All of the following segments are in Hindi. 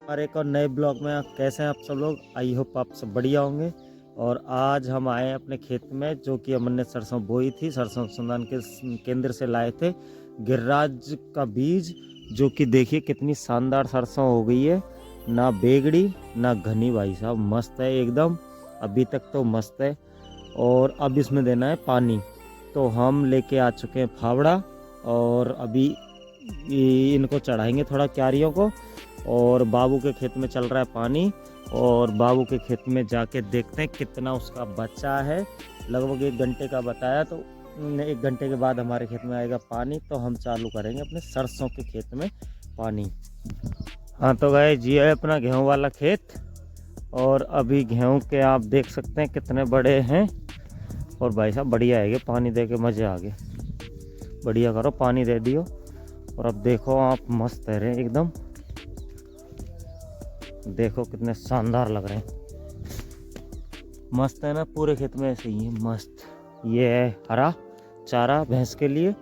हमारे एक और नए ब्लॉग में कैसे हैं आप सब लोग। आई होप आप सब बढ़िया होंगे। और आज हम आए हैं अपने खेत में, जो कि अमन ने सरसों बोई थी। सरसों अनुसंधान के केंद्र से लाए थे गिरिराज का बीज, जो कि देखिए कितनी शानदार सरसों हो गई है। ना बेगड़ी ना घनी, भाई साहब मस्त है एकदम। अभी तक तो मस्त है। और अब इसमें देना है पानी। तो हम लेके आ चुके हैं फावड़ा, और अभी इनको चढ़ाएंगे थोड़ा क्यारियों को। और बाबू के खेत में चल रहा है पानी, और बाबू के खेत में जाके देखते हैं कितना उसका बचा है। लगभग 1 घंटे का बताया, तो 1 घंटे के बाद हमारे खेत में आएगा पानी, तो हम चालू करेंगे अपने सरसों के खेत में पानी। हाँ तो गए जी है अपना गेहूं वाला खेत। और अभी गेहूं के आप देख सकते हैं कितने बड़े हैं। और भाई साहब बढ़िया है, पानी दे के मज़े आ गए। बढ़िया करो, पानी दे दियो। और अब देखो आप, मस्त है रहे एकदम। देखो कितने शानदार लग रहे हैं। मस्त है ना, पूरे खेत में ऐसे ही है मस्त। ये है हरा चारा भैंस के लिए।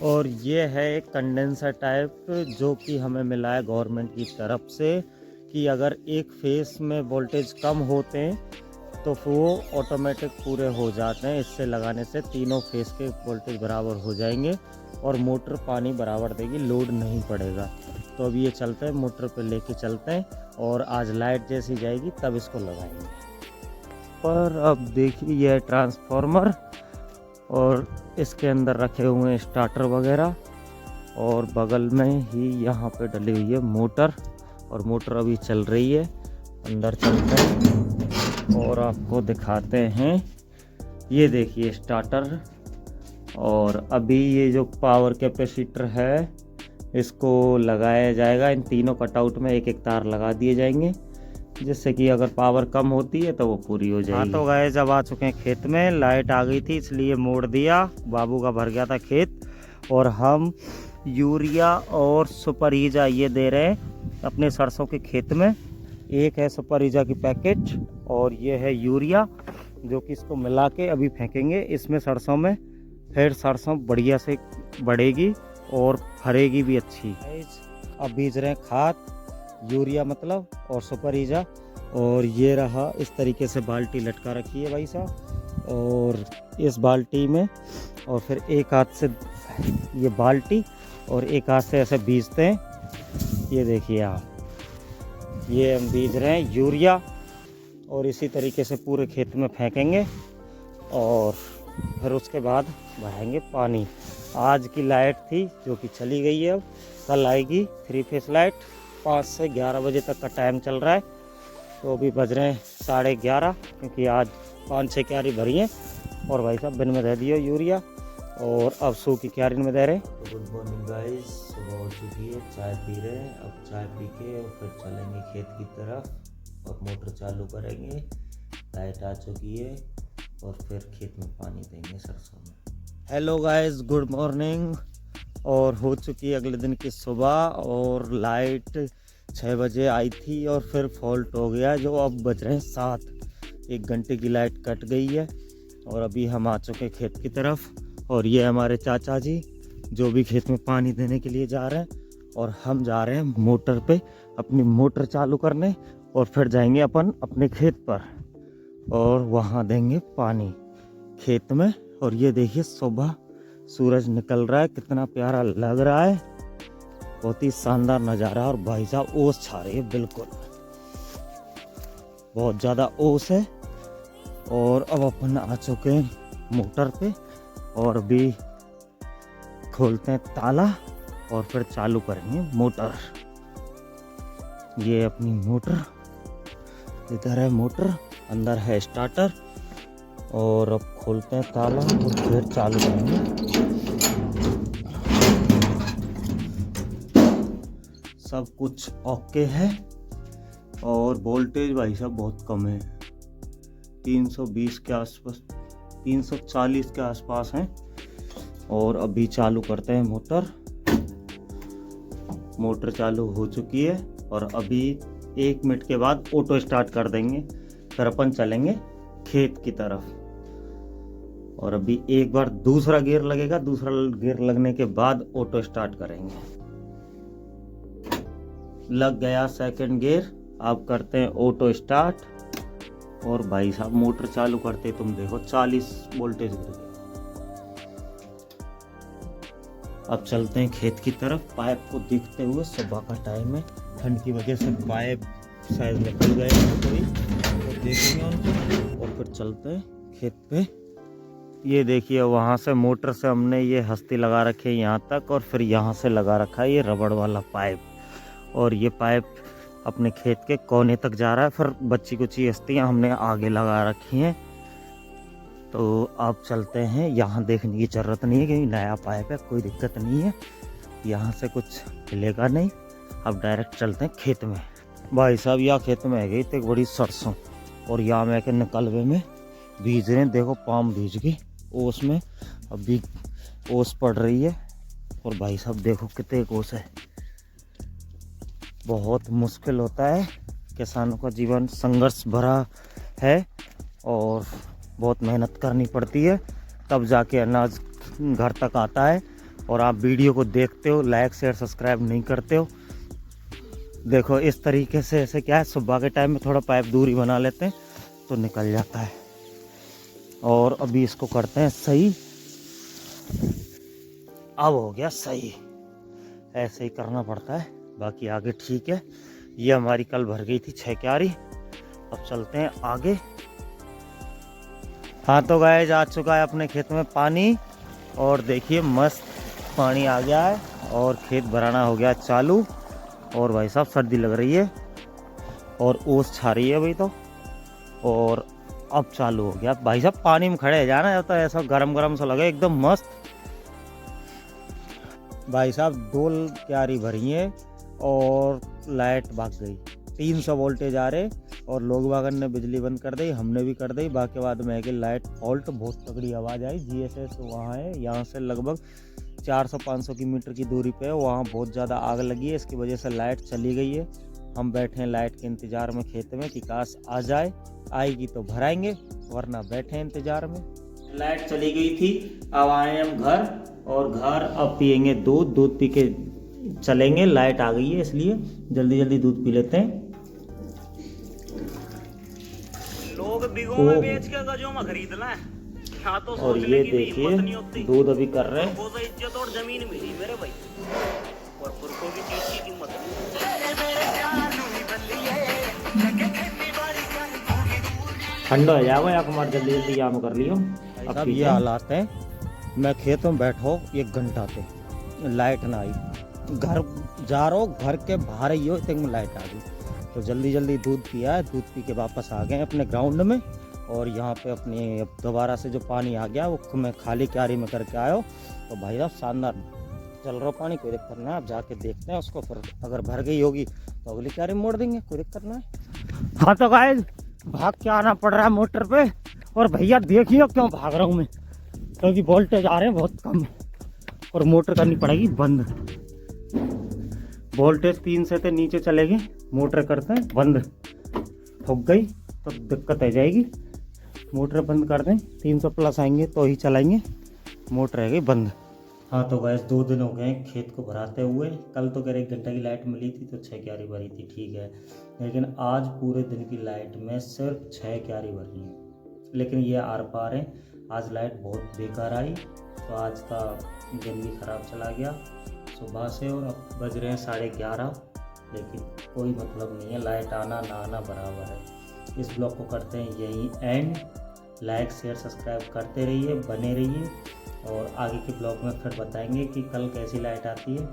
और ये है एक कंडेंसर टाइप, जो कि हमें मिला है गवर्नमेंट की तरफ से, कि अगर एक फेस में वोल्टेज कम होते हैं तो वो ऑटोमेटिक पूरे हो जाते हैं। इससे लगाने से तीनों फेस के वोल्टेज बराबर हो जाएंगे और मोटर पानी बराबर देगी, लोड नहीं पड़ेगा। तो अब ये चलते हैं, मोटर पे लेके चलते हैं, और आज लाइट जैसी जाएगी तब इसको लगाएंगे। पर अब देखिए ये ट्रांसफार्मर, और इसके अंदर रखे हुए हैं स्टार्टर वगैरह, और बगल में ही यहाँ पे डली हुई है मोटर। और मोटर अभी चल रही है। अंदर चलते हैं और आपको दिखाते हैं। ये देखिए स्टार्टर। और अभी ये जो पावर कैपेसिटर है, इसको लगाया जाएगा। इन तीनों कटआउट में एक एक तार लगा दिए जाएंगे, जिससे कि अगर पावर कम होती है तो वो पूरी हो जाएगी। हाँ तो गए जब आ चुके हैं खेत में, लाइट आ गई थी इसलिए मोड़ दिया। बाबू का भर गया था खेत, और हम यूरिया और सुपर ईजा ये दे रहे हैं अपने सरसों के खेत में। एक है सुपर ईजा की पैकेट, और ये है यूरिया, जो कि इसको मिला के अभी फेंकेंगे इसमें सरसों में। फिर सरसों बढ़िया से बढ़ेगी और फरेगी भी अच्छी। अब बीज रहे हैं खाद, यूरिया मतलब, और सुपर ईजा। और ये रहा, इस तरीके से बाल्टी लटका रखी है भाई साहब। और इस बाल्टी में, और फिर एक हाथ से ये बाल्टी और एक हाथ से ऐसे बीजते हैं। ये देखिए आप, ये हम बीज रहे हैं यूरिया, और इसी तरीके से पूरे खेत में फेंकेंगे। और फिर उसके बाद भरेंगे पानी। आज की लाइट थी जो कि चली गई है, अब कल आएगी 3 फेस लाइट। 5 से 11 बजे तक का टाइम चल रहा है। तो अभी बज रहे हैं 11:30, क्योंकि आज 5-6 क्यारी भरी हैं। और भाई साहब बिन में दे दियो यूरिया, और अब सू की क्यारी में दे रहे हैं। तो गुड मॉर्निंग गाइस, सुबह हो चुकी है, चाय पी रहे हैं। अब चाय पी के और फिर चलेंगे खेत की तरफ और मोटर चालू करेंगे। लाइट आ चुकी है, और फिर खेत में पानी देंगे सरसों में। Hello guys, good morning. और हो चुकी है अगले दिन की सुबह, और लाइट 6 बजे आई थी और फिर फॉल्ट हो गया, जो अब बज रहे हैं 7। 1 घंटे की लाइट कट गई है। और अभी हम आ चुके हैं खेत की तरफ। और ये हमारे चाचा जी, जो भी खेत में पानी देने के लिए जा रहे हैं। और हम जा रहे हैं मोटर पे अपनी मोटर चालू करने, और फिर जाएंगे अपन अपने खेत पर, और वहाँ देंगे पानी खेत में। और ये देखिए सुबह सूरज निकल रहा है, कितना प्यारा लग रहा है। बहुत ही शानदार नज़ारा। और भाई साहब ओस छा रही है, बिल्कुल बहुत ज़्यादा ओस है। और अब अपन आ चुके हैं मोटर पे, और अभी खोलते हैं ताला और फिर चालू करेंगे मोटर। ये अपनी मोटर, इधर है मोटर, अंदर है स्टार्टर। और अब खोलते हैं ताला और फिर चालू करेंगे। सब कुछ ओके है। और वोल्टेज भाई साहब बहुत कम है, 320 के आसपास, 340 के आसपास हैं। और अभी चालू करते हैं मोटर। मोटर चालू हो चुकी है, और अभी 1 मिनट के बाद ऑटो स्टार्ट कर देंगे। फिर अपन चलेंगे खेत की तरफ। और अभी एक बार दूसरा गियर लगेगा, दूसरा गियर लगने के बाद ऑटो स्टार्ट करेंगे। लग गया सेकंड गियर। अब करते हैं ऑटो स्टार्ट और भाई साहब मोटर चालू करते तुम देखो 40 वोल्टेज गिर गए। अब चलते हैं खेत की तरफ। पाइप को देखते हुए, सुबह का टाइम है, ठंड की वजह से पाइप शायद निकल गए कोई, तो देखेंगे उनको और फिर चलते हैं खेत पे। ये देखिए वहाँ से मोटर से हमने ये हस्ती लगा रखी है यहाँ तक, और फिर यहाँ से लगा रखा है ये रबड़ वाला पाइप, और ये पाइप अपने खेत के कोने तक जा रहा है। फिर बच्ची कुछ हस्तियाँ हमने आगे लगा रखी हैं। तो अब चलते हैं, यहाँ देखने की ज़रूरत नहीं है क्योंकि नया पाइप है, कोई दिक्कत नहीं है, यहाँ से कुछ हिलेगा नहीं। अब डायरेक्ट चलते हैं खेत में। भाई साहब यहाँ खेत में है गई तो एक बड़ी सरसों, और यहाँ में के नकलवे में बीज रहे हैं, देखो पाम बीज गई ओस में, अभी ओस पड़ रही है। और भाई साहब देखो कितने ओस है। बहुत मुश्किल होता है, किसानों का जीवन संघर्ष भरा है और बहुत मेहनत करनी पड़ती है, तब जाके अनाज घर तक आता है। और आप वीडियो को देखते हो, लाइक शेयर सब्सक्राइब नहीं करते हो। देखो इस तरीके से, ऐसे क्या है, सुबह के टाइम में थोड़ा पाइप दूरी बना लेते हैं तो निकल जाता है। और अभी इसको करते हैं सही। अब हो गया सही, ऐसे ही करना पड़ता है, बाकी आगे ठीक है। ये हमारी कल भर गई थी 6 क्यारी। अब चलते हैं आगे। हाँ तो गाइस आ चुका है अपने खेत में पानी, और देखिए मस्त पानी आ गया है और खेत भराना हो गया चालू। और भाई साहब सर्दी लग रही है और ओस छा रही है अभी तो, और अब चालू हो गया। भाई साहब पानी में खड़े जाना जाता है, ऐसा गरम गरम सा लगे एकदम मस्त। भाई साहब 2 क्यारी भरी है और लाइट भाग गई, 300 वोल्टेज आ रहे, और लोग बागन ने बिजली बंद कर दी, हमने भी कर दी। बाकी बाद में है कि लाइट फॉल्ट, बहुत तगड़ी आवाज़ आई। GSS वहाँ है, यहाँ से लगभग 400-500 की मीटर की दूरी पे है, वहाँ बहुत ज़्यादा आग लगी है, इसकी वजह से लाइट चली गई है। हम बैठे हैं लाइट के इंतज़ार में खेत में कि काश आ जाए, आएगी तो भराएंगे, वरना बैठे हैं इंतज़ार में। लाइट चली गई थी, अब आए हम घर, और घर अब पियेंगे दूध। दूध पी के चलेंगे, लाइट आ गई है इसलिए जल्दी जल्दी दूध पी लेते हैं। लोग बिगों में बेच के गजों में खरीद लें। हाँ तो और ये देखिए दूध अभी कर रहे हैं। वो तो इज्जत और जमीन मिली मेरे भाई, और पुरखों की चीज की कीमत ठंडा हो जाएगा या कुमार, जल्दी जल्दी यहाँ कर लियो। अब ये हालात है, मैं खेत में बैठो 1 घंटा पे, लाइट ना आई, घर जा रहा हूँ, घर के बाहर ही हो तक में लाइट आ गई। तो जल्दी जल्दी दूध पिया है, दूध पी के वापस आ गए अपने ग्राउंड में। और यहाँ पे अपने दोबारा से जो पानी आ गया वो मैं खाली क्यारी में करके आया। तो भाई साहब शानदार चल रहा पानी, कोई दिक्कत नहीं है। आप जाके देखते हैं उसको, फिर अगर भर गई होगी तो अगली क्यारी में मोड़ देंगे, कोई दिक्कत नहीं है। हाँ तो गाइस भाग के आना पड़ रहा है मोटर पे, और भैया देखिए क्यों भाग रहा हूँ मैं, क्योंकि वोल्टेज आ रहे हैं बहुत कम, और मोटर करनी पड़ेगी बंद। वोल्टेज 3 से तो नीचे चलेगी, मोटर करते हैं बंद, फूक गई तो दिक्कत आ जाएगी। मोटर बंद कर दें, 300 प्लस आएंगे तो ही चलाएंगे, मोटर रहेगी बंद। हाँ तो गैस 2 दिन हो गए खेत को भराते हुए। कल तो कह 1 घंटा की लाइट मिली थी तो 6 क्यारी भरी थी, ठीक है, लेकिन आज पूरे दिन की लाइट में सिर्फ 6 क्यारी भरी है। लेकिन ये आर पार है, आज लाइट बहुत बेकार आई, तो आज का दिन भी ख़राब चला गया सुबह से। और अब बज रहे हैं 11:30, लेकिन कोई मतलब नहीं है, लाइट आना ना आना बराबर है। इस ब्लॉग को करते हैं यही एंड। लाइक शेयर सब्सक्राइब करते रहिए, बने रहिए, और आगे के ब्लॉग में फिर बताएंगे कि कल कैसी लाइट आती है।